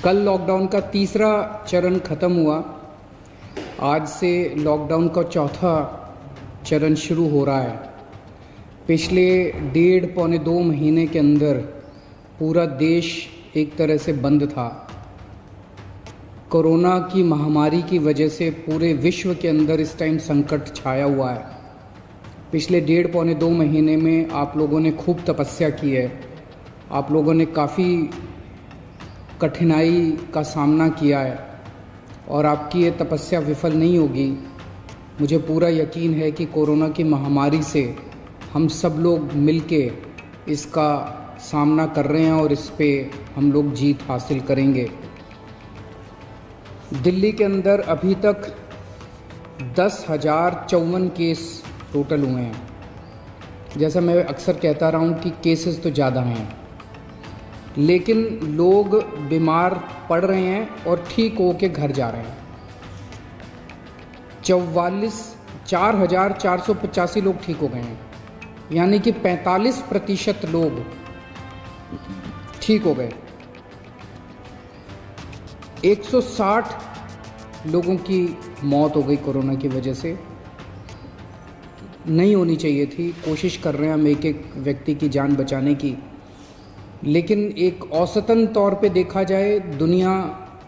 कल लॉकडाउन का तीसरा चरण ख़त्म हुआ। आज से लॉकडाउन का चौथा चरण शुरू हो रहा है। पिछले 1.5-2 महीने के अंदर पूरा देश एक तरह से बंद था। कोरोना की महामारी की वजह से पूरे विश्व के अंदर इस टाइम संकट छाया हुआ है। पिछले 1.5-2 महीने में आप लोगों ने खूब तपस्या की है। आप लोगों ने काफ़ी कठिनाई का सामना किया है और आपकी ये तपस्या विफल नहीं होगी। मुझे पूरा यकीन है कि कोरोना की महामारी से हम सब लोग मिलके इसका सामना कर रहे हैं और इस पे हम लोग जीत हासिल करेंगे। दिल्ली के अंदर अभी तक 10,054 केस टोटल हुए हैं। जैसा मैं अक्सर कहता रहा हूँ कि केसेस तो ज़्यादा हैं, लेकिन लोग बीमार पड़ रहे हैं और ठीक होके घर जा रहे हैं। 4,485 लोग ठीक हो गए हैं, यानी कि 45% लोग ठीक हो गए। 160 लोगों की मौत हो गई कोरोना की वजह से। नहीं होनी चाहिए थी। कोशिश कर रहे हैं हम एक एक व्यक्ति की जान बचाने की, लेकिन एक औसतन तौर पे देखा जाए दुनिया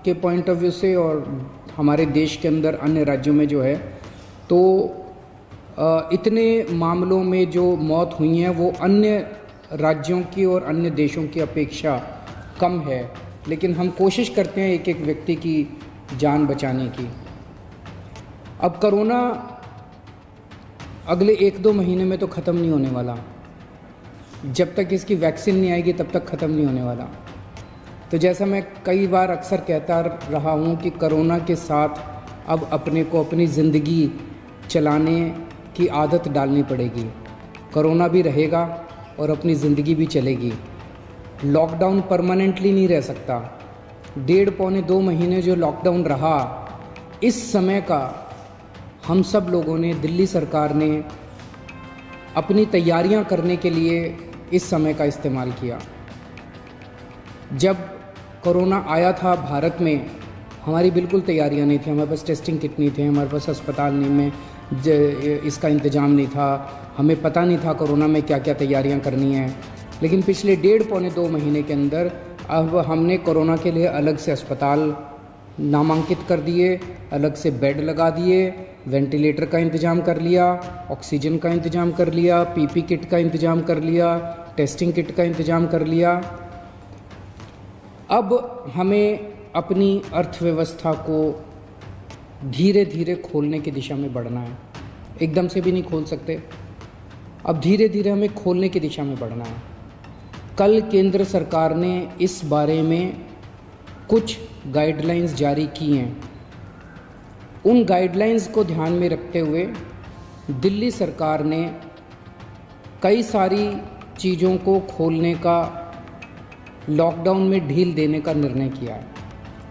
के पॉइंट ऑफ व्यू से और हमारे देश के अंदर अन्य राज्यों में जो है, तो इतने मामलों में जो मौत हुई हैं वो अन्य राज्यों की और अन्य देशों की अपेक्षा कम है। लेकिन हम कोशिश करते हैं एक एक व्यक्ति की जान बचाने की। अब कोरोना अगले 1-2 महीने में तो ख़त्म नहीं होने वाला। जब तक इसकी वैक्सीन नहीं आएगी तब तक ख़त्म नहीं होने वाला। तो जैसा मैं कई बार अक्सर कहता रहा हूँ कि कोरोना के साथ अब अपने को अपनी ज़िंदगी चलाने की आदत डालनी पड़ेगी। कोरोना भी रहेगा और अपनी ज़िंदगी भी चलेगी। लॉकडाउन परमानेंटली नहीं रह सकता। 1.5-2 महीने जो लॉकडाउन रहा, इस समय का हम सब लोगों ने, दिल्ली सरकार ने अपनी तैयारियां करने के लिए इस समय का इस्तेमाल किया। जब कोरोना आया था भारत में, हमारी बिल्कुल तैयारियां नहीं थी। हमारे पास टेस्टिंग किट नहीं थे, हमारे पास अस्पताल नहीं में इसका इंतज़ाम नहीं था। हमें पता नहीं था कोरोना में क्या क्या तैयारियां करनी है। लेकिन पिछले 1.5-2 महीने के अंदर अब हमने कोरोना के लिए अलग से अस्पताल नामांकित कर दिए, अलग से बेड लगा दिए, वेंटिलेटर का इंतज़ाम कर लिया, ऑक्सीजन का इंतज़ाम कर लिया, पीपी किट का इंतज़ाम कर लिया, टेस्टिंग किट का इंतज़ाम कर लिया। अब हमें अपनी अर्थव्यवस्था को धीरे धीरे खोलने की दिशा में बढ़ना है। एकदम से भी नहीं खोल सकते। अब धीरे धीरे हमें खोलने की दिशा में बढ़ना है। कल केंद्र सरकार ने इस बारे में कुछ गाइडलाइंस जारी की हैं। उन गाइडलाइंस को ध्यान में रखते हुए दिल्ली सरकार ने कई सारी चीज़ों को खोलने का, लॉकडाउन में ढील देने का निर्णय किया है।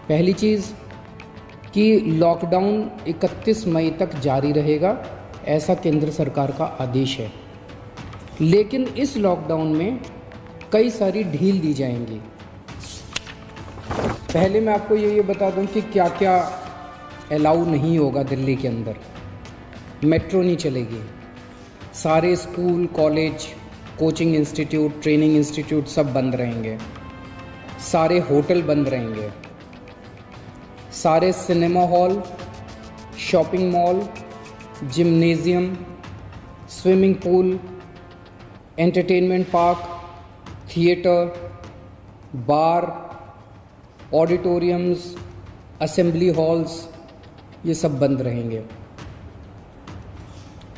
पहली चीज़ कि लॉकडाउन 31 मई तक जारी रहेगा, ऐसा केंद्र सरकार का आदेश है। लेकिन इस लॉकडाउन में कई सारी ढील दी जाएंगी। पहले मैं आपको ये बता दूं कि क्या क्या अलाउ नहीं होगा दिल्ली के अंदर। मेट्रो नहीं चलेगी। सारे school, college, coaching institute, training institute सब बंद रहेंगे। सारे होटल बंद रहेंगे। सारे cinema hall, shopping mall, gymnasium, swimming pool, entertainment park, theatre, bar, auditoriums, assembly halls, ये सब बंद रहेंगे।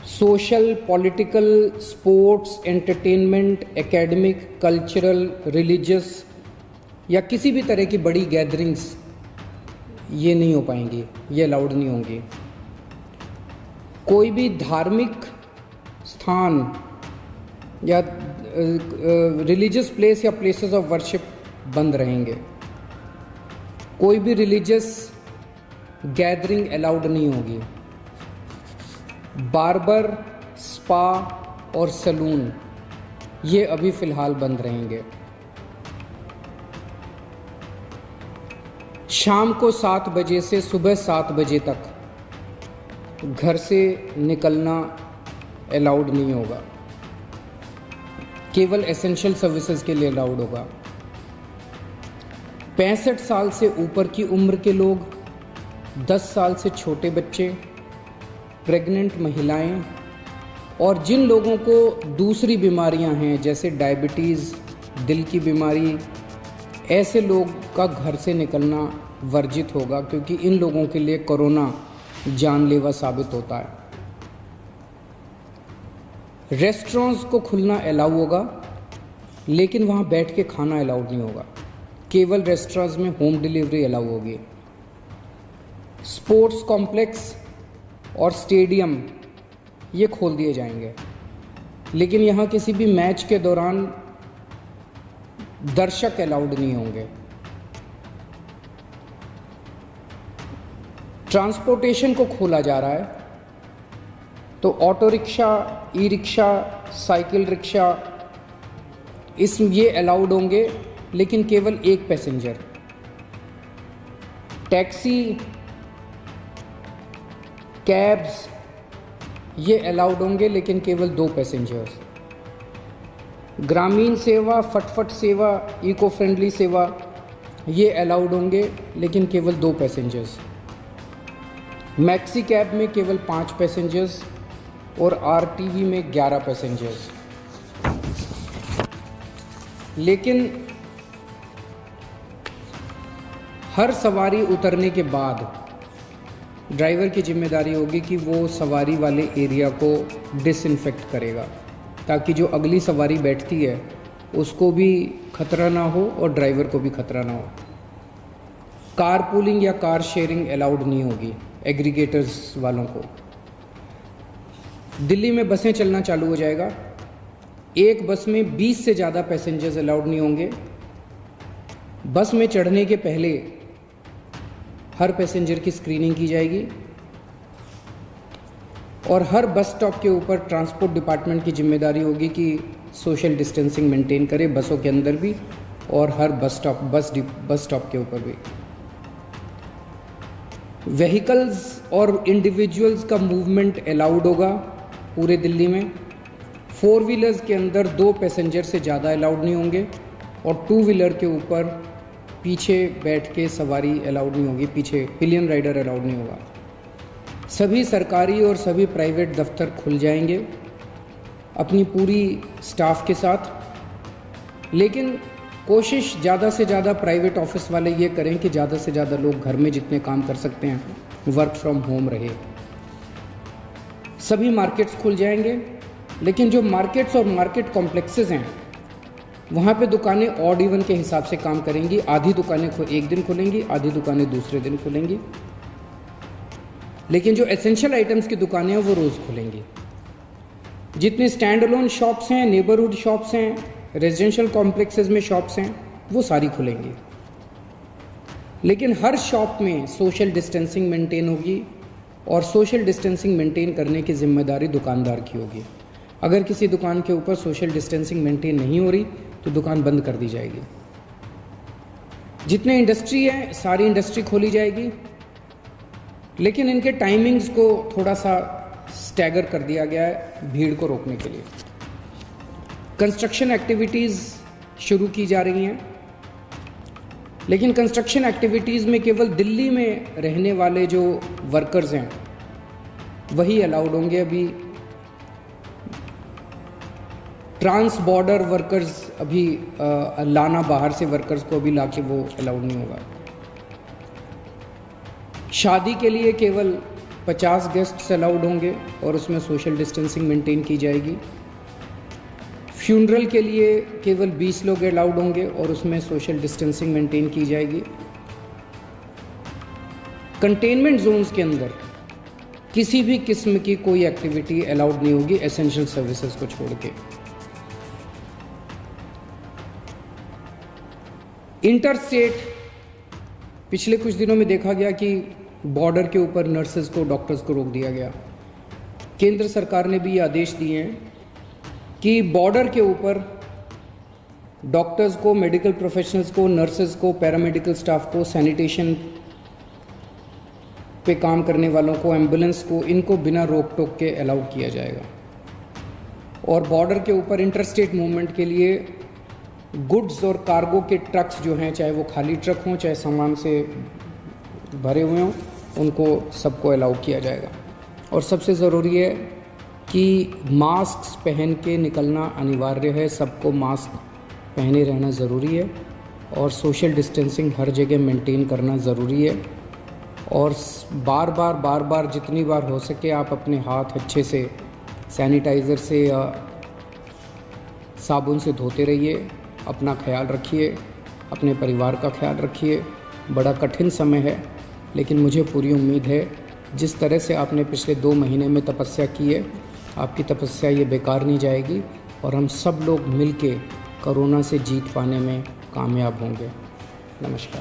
Social, political, sports, entertainment, academic, cultural, religious या किसी भी तरह की बड़ी गैदरिंग्स ये नहीं हो पाएंगी, ये अलाउड नहीं होंगी। कोई भी धार्मिक स्थान या रिलीजियस प्लेस या प्लेसेस ऑफ वर्शिप बंद रहेंगे। कोई भी रिलीजियस गैदरिंग अलाउड नहीं होगी। बार्बर, स्पा और सैलून ये अभी फ़िलहाल बंद रहेंगे। शाम को 7 बजे से सुबह 7 बजे तक घर से निकलना अलाउड नहीं होगा, केवल एसेंशियल सर्विसेज के लिए अलाउड होगा। 65 साल से ऊपर की उम्र के लोग, 10 साल से छोटे बच्चे, प्रेग्नेंट महिलाएं और जिन लोगों को दूसरी बीमारियां हैं जैसे डायबिटीज़, दिल की बीमारी, ऐसे लोग का घर से निकलना वर्जित होगा, क्योंकि इन लोगों के लिए कोरोना जानलेवा साबित होता है। रेस्टोरेंट्स को खुलना अलाउ होगा, लेकिन वहाँ बैठ के खाना अलाउड नहीं होगा, केवल रेस्टोरेंट्स में होम डिलीवरी अलाउ होगी। स्पोर्ट्स कॉम्प्लेक्स और स्टेडियम ये खोल दिए जाएंगे, लेकिन यहाँ किसी भी मैच के दौरान दर्शक अलाउड नहीं होंगे। ट्रांसपोर्टेशन को खोला जा रहा है, तो auto rickshaw, e rickshaw, cycle rickshaw ये अलाउड होंगे, लेकिन केवल एक पैसेंजर। टैक्सी, कैब्स ये अलाउड होंगे, लेकिन केवल 2 पैसेंजर्स। ग्रामीण सेवा, फटफट सेवा, इको फ्रेंडली सेवा ये अलाउड होंगे, लेकिन केवल 2 पैसेंजर्स। मैक्सी कैब में केवल 5 पैसेंजर्स और आरटीवी में 11 पैसेंजर्स। लेकिन हर सवारी उतरने के बाद ड्राइवर की जिम्मेदारी होगी कि वो सवारी वाले एरिया को डिसइंफेक्ट करेगा, ताकि जो अगली सवारी बैठती है उसको भी खतरा ना हो और ड्राइवर को भी खतरा ना हो। कार पूलिंग या कार शेयरिंग अलाउड नहीं होगी एग्रीगेटर्स वालों को। दिल्ली में बसें चलना चालू हो जाएगा। एक बस में 20 से ज़्यादा पैसेंजर्स अलाउड नहीं होंगे। बस में चढ़ने के पहले हर पैसेंजर की स्क्रीनिंग की जाएगी और हर बस स्टॉप के ऊपर ट्रांसपोर्ट डिपार्टमेंट की जिम्मेदारी होगी कि सोशल डिस्टेंसिंग मेंटेन करे, बसों के अंदर भी और हर बस स्टॉप के ऊपर भी। व्हीकल्स और इंडिविजुअल्स का मूवमेंट अलाउड होगा पूरे दिल्ली में। 4 व्हीलर्स के अंदर 2 पैसेंजर से ज़्यादा अलाउड नहीं होंगे और 2 व्हीलर के ऊपर पीछे बैठ के सवारी अलाउड नहीं होगी, पीछे पिलियन राइडर अलाउड नहीं होगा। सभी सरकारी और सभी प्राइवेट दफ्तर खुल जाएंगे अपनी पूरी स्टाफ के साथ, लेकिन कोशिश ज़्यादा से ज़्यादा प्राइवेट ऑफिस वाले ये करें कि ज़्यादा से ज़्यादा लोग घर में जितने काम कर सकते हैं वर्क फ्रॉम होम रहे। सभी मार्केट्स खुल जाएंगे, लेकिन जो मार्केट्स और मार्केट कॉम्प्लेक्सेस हैं वहाँ पे दुकानें ऑड इवन के हिसाब से काम करेंगी। आधी दुकानें एक दिन खुलेंगी, आधी दुकानें दूसरे दिन खुलेंगी, लेकिन जो एसेंशियल आइटम्स की दुकानें हैं वो रोज़ खुलेंगी। जितने स्टैंड अलोन शॉप्स हैं, नेबरहुड शॉप्स हैं, रेजिडेंशियल कॉम्प्लेक्सेस में शॉप्स हैं, वो सारी खुलेंगी, लेकिन हर शॉप में सोशल डिस्टेंसिंग मेंटेन होगी और सोशल डिस्टेंसिंग मेंटेन करने की जिम्मेदारी दुकानदार की होगी। अगर किसी दुकान के ऊपर सोशल डिस्टेंसिंग मेंटेन नहीं हो रही तो दुकान बंद कर दी जाएगी। जितने इंडस्ट्री है सारी इंडस्ट्री खोली जाएगी, लेकिन इनके टाइमिंग्स को थोड़ा सा स्टैगर कर दिया गया है भीड़ को रोकने के लिए। कंस्ट्रक्शन एक्टिविटीज़ शुरू की जा रही हैं, लेकिन कंस्ट्रक्शन एक्टिविटीज़ में केवल दिल्ली में रहने वाले जो वर्कर्स हैं वही अलाउड होंगे। अभी ट्रांस बॉर्डर वर्कर्स अभी लाना, बाहर से वर्कर्स को अभी लाके वो अलाउड नहीं होगा। शादी के लिए केवल 50 गेस्ट्स अलाउड होंगे और उसमें सोशल डिस्टेंसिंग मेंटेन की जाएगी। फ्यूनरल के लिए केवल 20 लोग अलाउड होंगे और उसमें सोशल डिस्टेंसिंग मेंटेन की जाएगी। कंटेनमेंट जोन्स के अंदर किसी भी किस्म की कोई एक्टिविटी अलाउड नहीं होगी एसेंशियल सर्विसेज को छोड़ के। इंटर स्टेट पिछले कुछ दिनों में देखा गया कि बॉर्डर के ऊपर नर्सेज को, डॉक्टर्स को रोक दिया गया। केंद्र सरकार ने भी ये आदेश दिए हैं कि बॉर्डर के ऊपर डॉक्टर्स को, मेडिकल प्रोफेशनल्स को, नर्सेज को, पैरामेडिकल स्टाफ को, सैनिटेशन पे काम करने वालों को, एम्बुलेंस को, इनको बिना रोक टोक के अलाउ किया जाएगा। और बॉर्डर के ऊपर इंटरस्टेट मूवमेंट के लिए गुड्स और कार्गो के ट्रक्स जो हैं, चाहे वो खाली ट्रक हों चाहे सामान से भरे हुए हों, उनको सबको अलाउ किया जाएगा। और सबसे ज़रूरी है कि मास्क पहन के निकलना अनिवार्य है, सबको मास्क पहने रहना ज़रूरी है और सोशल डिस्टेंसिंग हर जगह मेंटेन करना ज़रूरी है। और बार बार जितनी बार हो सके आप अपने हाथ अच्छे से सैनिटाइज़र से या साबुन से धोते रहिए। अपना ख्याल रखिए, अपने परिवार का ख्याल रखिए। बड़ा कठिन समय है, लेकिन मुझे पूरी उम्मीद है जिस तरह से आपने पिछले 2 महीने में तपस्या की है, आपकी तपस्या ये बेकार नहीं जाएगी और हम सब लोग मिलके कोरोना से जीत पाने में कामयाब होंगे। नमस्कार।